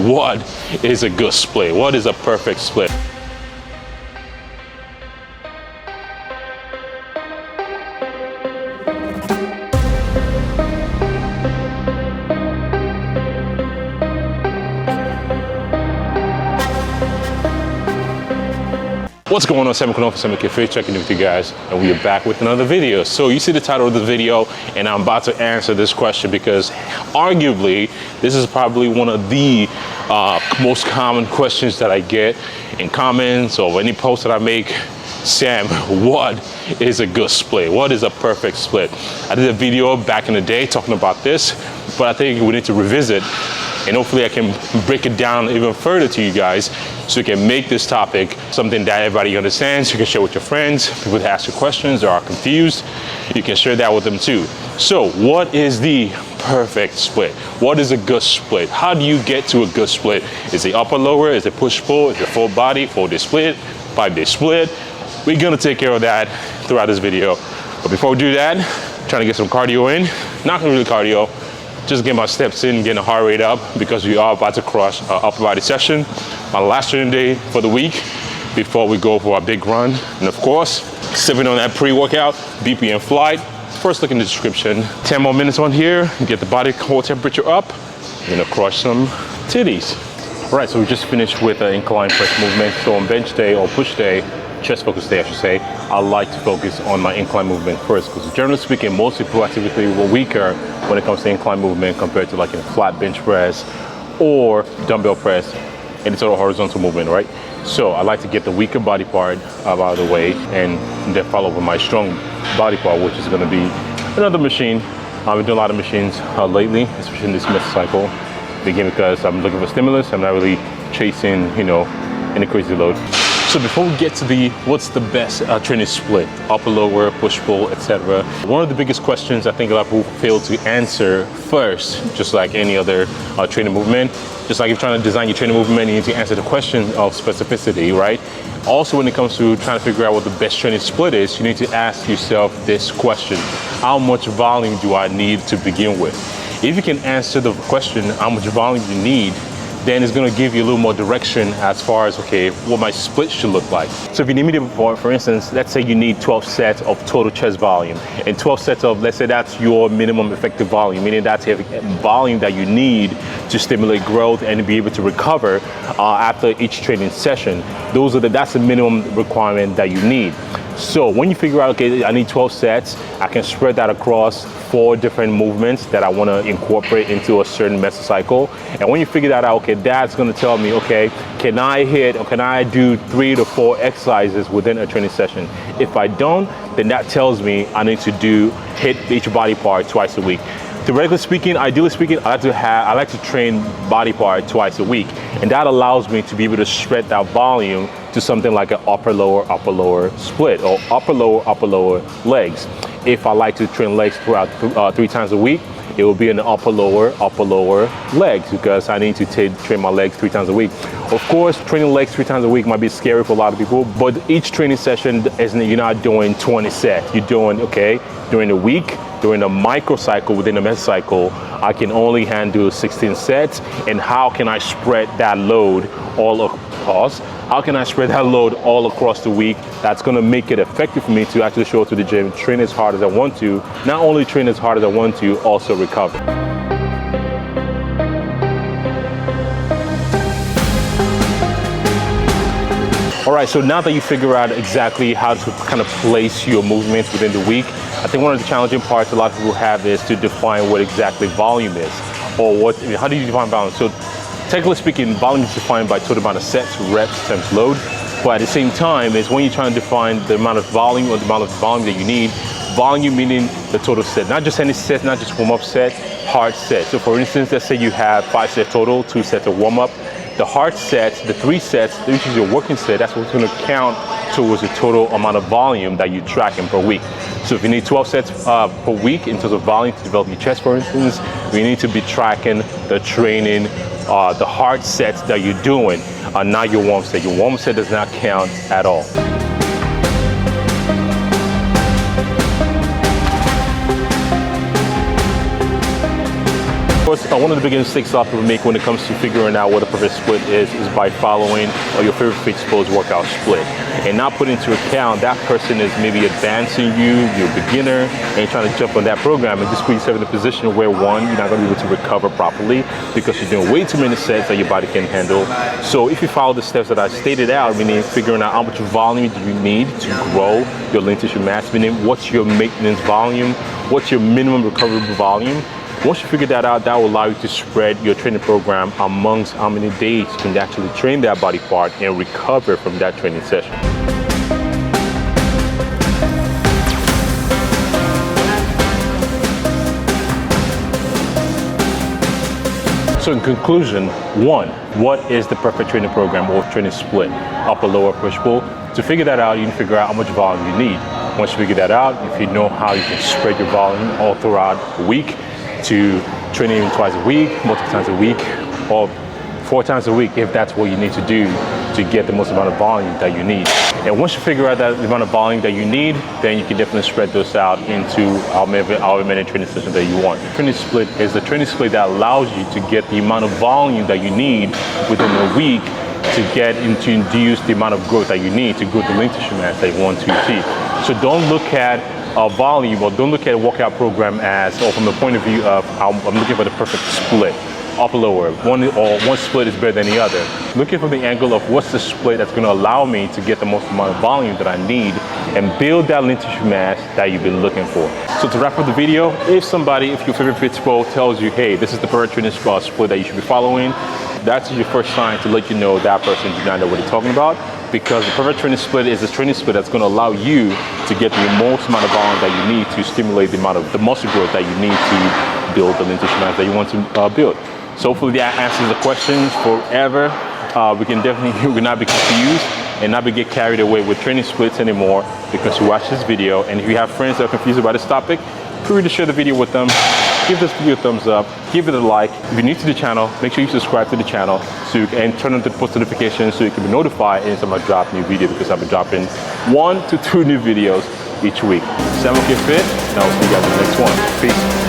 what is a good split? What is a perfect split? What's going on, SAMOKFIT, checking in with you guys, and we are back with another video. So you see the title of the video, and I'm about to answer this question because arguably this is probably one of the most common questions that I get in comments or any post that I make. Sam, what is a good split? What is a perfect split? I did a video back in the day talking about this, but I think we need to revisit, and hopefully I can break it down even further to you guys so you can make this topic something that everybody understands. You can share with your friends, people that ask you questions or are confused. You can share that with them too. So what is the perfect split? What is a good split? How do you get to a good split? Is it upper, lower? Is it push-pull? Is it full body, 4-day split, 5-day split? We're gonna take care of that throughout this video. But before we do that, trying to get some cardio in. Not really cardio, just get my steps in, getting the heart rate up because we are about to crush our upper body session. My last training day for the week before we go for our big run. And of course, sipping on that pre-workout, BP in flight. First look in the description. 10 more minutes on here, get the body core temperature up. We're gonna crush some titties. All right, so we just finished with an incline press movement. So on bench day or push day, chest focus day I should say, I like to focus on my incline movement first because generally speaking, most people are typically weaker when it comes to incline movement compared to like a flat bench press or dumbbell press, any sort of horizontal movement, right? So I like to get the weaker body part out of the way and then follow with my strong body part, which is gonna be another machine. I've been doing a lot of machines lately, especially in this mesocycle. Again, because I'm looking for stimulus, I'm not really chasing, any crazy load. So before we get to what's the best training split, upper, lower, push-pull, etc. One of the biggest questions I think a lot of people fail to answer first, just like any other training movement, just like if you're trying to design your training movement, you need to answer the question of specificity, right? Also, when it comes to trying to figure out what the best training split is, you need to ask yourself this question: how much volume do I need to begin with? If you can answer the question, how much volume you need, then it's gonna give you a little more direction as far as, okay, what my split should look like. So if you need me to, for instance, let's say you need 12 sets of total chest volume, and 12 sets of, let's say that's your minimum effective volume, meaning that's the volume that you need to stimulate growth and be able to recover after each training session. That's the minimum requirement that you need. So when you figure out, okay, I need 12 sets, I can spread that across 4 different movements that I want to incorporate into a certain mesocycle. And when you figure that out, okay, that's going to tell me, okay, can I do 3 to 4 exercises within a training session? If I don't, then that tells me I need to hit each body part twice a week. Theoretically speaking, ideally speaking, I like to train body part twice a week, and that allows me to be able to spread that volume to something like an upper lower split, or upper lower legs. If I like to train legs throughout 3 times a week, it will be an upper lower legs because I need to train my legs 3 times a week. Of course, training legs 3 times a week might be scary for a lot of people, but each training session you're not doing 20 sets. You're doing, okay, during the week, during a microcycle within a mesocycle, I can only handle 16 sets. And how can I spread that load all across? How can I spread that load all across the week? That's gonna make it effective for me to actually show up to the gym, train as hard as I want to, not only train as hard as I want to, also recover. All right, so now that you figure out exactly how to kind of place your movements within the week, I think one of the challenging parts a lot of people have is to define what exactly volume is, or how do you define volume? So technically speaking, volume is defined by total amount of sets, reps, times load. But at the same time, is when you're trying to define the amount of volume or the amount of volume that you need, volume meaning the total set, not just any set, not just warm-up set, hard set. So for instance, let's say you have 5 sets total, 2 sets of warm-up. The hard sets, the 3 sets, which is your working set, that's what's gonna count towards the total amount of volume that you're tracking per week. So if you need 12 sets per week in terms of volume to develop your chest, for instance, we need to be tracking the training, the hard sets that you're doing, not your warm set. Your warm set does not count at all. First, one of the biggest mistakes a lot of people make when it comes to figuring out what a perfect split is by following your favorite fit's workout split and not putting into account that person is maybe advancing you're a beginner, and you're trying to jump on that program and just put yourself in a position where one, you're not going to be able to recover properly because you're doing way too many sets that your body can handle. So if you follow the steps that I stated out, meaning figuring out how much volume do you need to grow your lean tissue mass, meaning what's your maintenance volume, what's your minimum recoverable volume. Once you figure that out, that will allow you to spread your training program amongst how many days you can actually train that body part and recover from that training session. So in conclusion, one, what is the perfect training program or training split? Upper, lower, push, pull. To figure that out, you need to figure out how much volume you need. Once you figure that out, if you know how you can spread your volume all throughout the week, to training even twice a week, multiple times a week, or 4 times a week if that's what you need to do to get the most amount of volume that you need. And once you figure out that amount of volume that you need, then you can definitely spread those out into however many training sessions that you want. Training split is the training split that allows you to get the amount of volume that you need within a week to get into induce the amount of growth that you need to grow the lean tissue mass that you want to achieve. So don't look at volume, or don't look at a workout program as, or from the point of view of I'm looking for the perfect split, upper lower, one split is better than the other. Looking from the angle of what's the split that's going to allow me to get the most amount of volume that I need and build that lean tissue mass that you've been looking for. So to wrap up the video, if your favorite fit pro tells you, hey, this is the perfect training split that you should be following, that's your first sign to let you know that person does not know what they're talking about, because the perfect training split is a training split that's going to allow you to get the most amount of volume that you need to stimulate the amount of the muscle growth that you need to build the lean tissue mass that you want to build. So hopefully that answers the questions forever. We will not be confused and not get carried away with training splits anymore because you watch this video. And if you have friends that are confused about this topic, feel free to share the video with them. Give this video a thumbs up, give it a like. If you're new to the channel, make sure you subscribe to the channel and turn on the post notifications so you can be notified anytime I drop a new video, because I'll be dropping 1 to 2 new videos each week. SAMOKFIT, and I'll see you guys in the next one. Peace.